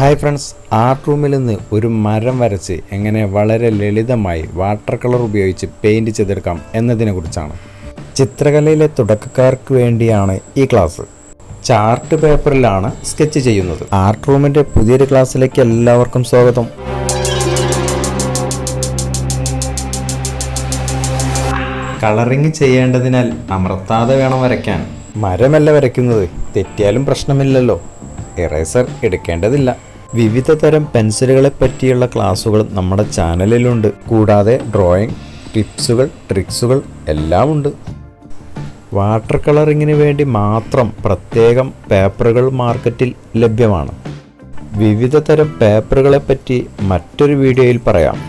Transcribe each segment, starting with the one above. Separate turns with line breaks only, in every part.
Hi friends, art റൂമിൽ നിന്ന് ഒരു മരം വരച്ച് എങ്ങനെ വളരെ ലളിതമായി വാട്ടർ കളർ ഉപയോഗിച്ച് പെയിൻറ് ചെയ്തെടുക്കാം എന്നതിനെക്കുറിച്ചാണ്. ചിത്രകലയിലെ തുടക്കക്കാർക്ക് വേണ്ടിയാണ് ഈ ക്ലാസ്. ചാർട്ട് പേപ്പറിലാണ് സ്കെച്ച് ചെയ്യുന്നത്. ആർട്ട് റൂമിൻ്റെ പുതിയൊരു ക്ലാസ്സിലേക്ക് എല്ലാവർക്കും സ്വാഗതം. കളറിങ് ചെയ്യേണ്ടതിനാൽ അമർത്താതെ വേണം വരയ്ക്കാൻ. മരമല്ല വരയ്ക്കുന്നത്, തെറ്റിയാലും പ്രശ്നമില്ലല്ലോ. ഇറേസർ എടുക്കേണ്ടതില്ല. വിവിധ തരം പെൻസിലുകളെ പറ്റിയുള്ള ക്ലാസ്സുകൾ നമ്മുടെ ചാനലിലുണ്ട്. കൂടാതെ ഡ്രോയിങ് ടിപ്സുകൾ, ട്രിക്സുകൾ എല്ലാം ഉണ്ട്. വാട്ടർ കളറിങ്ങിന് വേണ്ടി മാത്രം പ്രത്യേകം പേപ്പറുകൾ മാർക്കറ്റിൽ ലഭ്യമാണ്. വിവിധ തരം പേപ്പറുകളെ പറ്റി മറ്റൊരു വീഡിയോയിൽ പറയാം.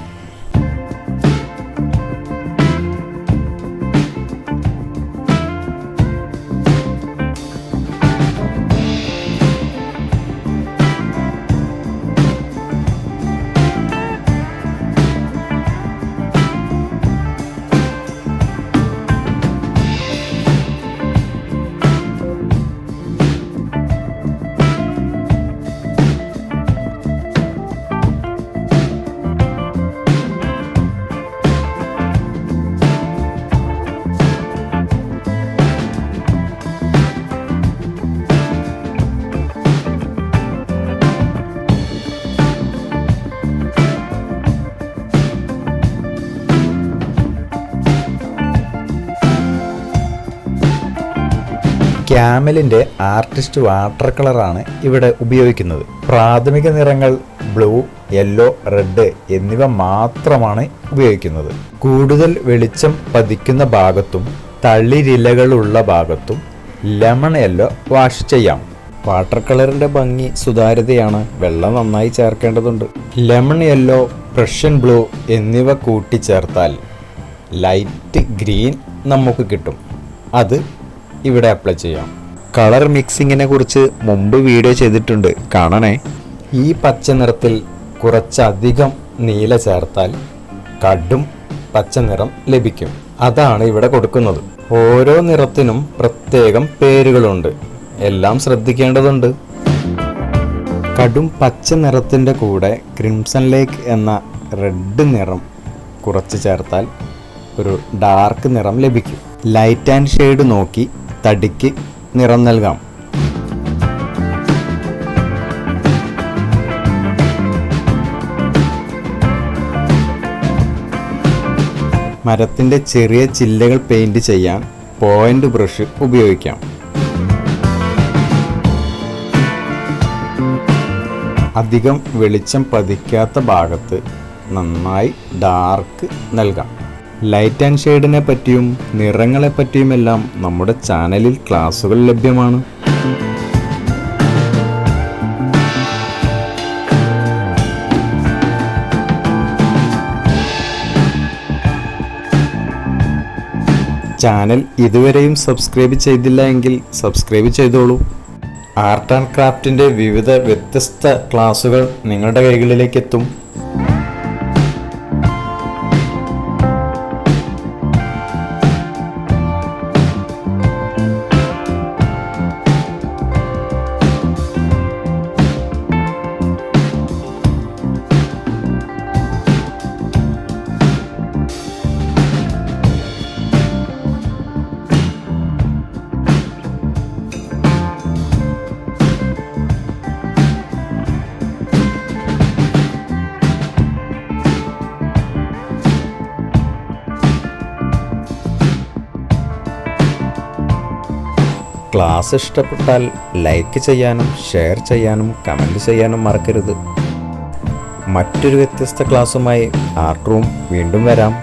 ക്യാമലിൻ്റെ ആർട്ടിസ്റ്റ് വാട്ടർ കളറാണ് ഇവിടെ ഉപയോഗിക്കുന്നത്. പ്രാഥമിക നിറങ്ങൾ ബ്ലൂ, യെല്ലോ, റെഡ് എന്നിവ മാത്രമാണ് ഉപയോഗിക്കുന്നത്. കൂടുതൽ വെളിച്ചം പതിക്കുന്ന ഭാഗത്തും തളിരിലകളുള്ള ഭാഗത്തും ലെമൺ യെല്ലോ വാഷ് ചെയ്യാം. വാട്ടർ കളറിൻ്റെ ഭംഗി സുതാര്യതയാണ്. വെള്ളം നന്നായി ചേർക്കേണ്ടതുണ്ട്. ലെമൺ യെല്ലോ, പ്രഷ്യൻ ബ്ലൂ എന്നിവ കൂട്ടിച്ചേർത്താൽ ലൈറ്റ് ഗ്രീൻ നമുക്ക് കിട്ടും. അത് ഇവിടെ അപ്ലൈ ചെയ്യാം. കളർ മിക്സിങ്ങിനെ കുറിച്ച് മുമ്പ് വീഡിയോ ചെയ്തിട്ടുണ്ട്, കാണണേ. ഈ പച്ച നിറത്തിൽ കുറച്ചധികം നീല ചേർത്താൽ കടും പച്ച നിറം ലഭിക്കും. അതാണ് ഇവിടെ കൊടുക്കുന്നത്. ഓരോ നിറത്തിനും പ്രത്യേകം പേരുകളുണ്ട്, എല്ലാം ശ്രദ്ധിക്കേണ്ടതുണ്ട്. കടും പച്ച നിറത്തിൻ്റെ കൂടെ ക്രിംസൺ ലേക്ക് എന്ന റെഡ് നിറം കുറച്ച് ചേർത്താൽ ഒരു ഡാർക്ക് നിറം ലഭിക്കും. ലൈറ്റ് ആൻഡ് ഷെയ്ഡ് നോക്കി തടിക്ക് നിറം നൽകാം. മരത്തിൻ്റെ ചെറിയ ചില്ലകൾ പെയിൻറ് ചെയ്യാൻ പോയിന്റ് ബ്രഷ് ഉപയോഗിക്കാം. അധികം വെളിച്ചം പതിക്കാത്ത ഭാഗത്ത് നന്നായി ഡാർക്ക് നൽകാം. ലൈറ്റ് ആൻഡ് ഷെയ്ഡിനെ പറ്റിയും നിറങ്ങളെ പറ്റിയുമെല്ലാം നമ്മുടെ ചാനലിൽ ക്ലാസ്സുകൾ ലഭ്യമാണ്. ചാനൽ ഇതുവരെയും സബ്സ്ക്രൈബ് ചെയ്തില്ല എങ്കിൽ സബ്സ്ക്രൈബ് ചെയ്തോളൂ. ആർട്ട് ആൻഡ് ക്രാഫ്റ്റിൻ്റെ വിവിധ വ്യത്യസ്ത ക്ലാസ്സുകൾ നിങ്ങളുടെ കൈകളിലേക്ക് എത്തും. ക്ലാസ് ഇഷ്ടപ്പെട്ടാൽ ലൈക്ക് ചെയ്യാനും ഷെയർ ചെയ്യാനും കമൻറ്റ് ചെയ്യാനും മറക്കരുത്. മറ്റൊരു വ്യത്യസ്ത ക്ലാസ്സുമായി ആർട്ട് റൂം വീണ്ടും വരാം.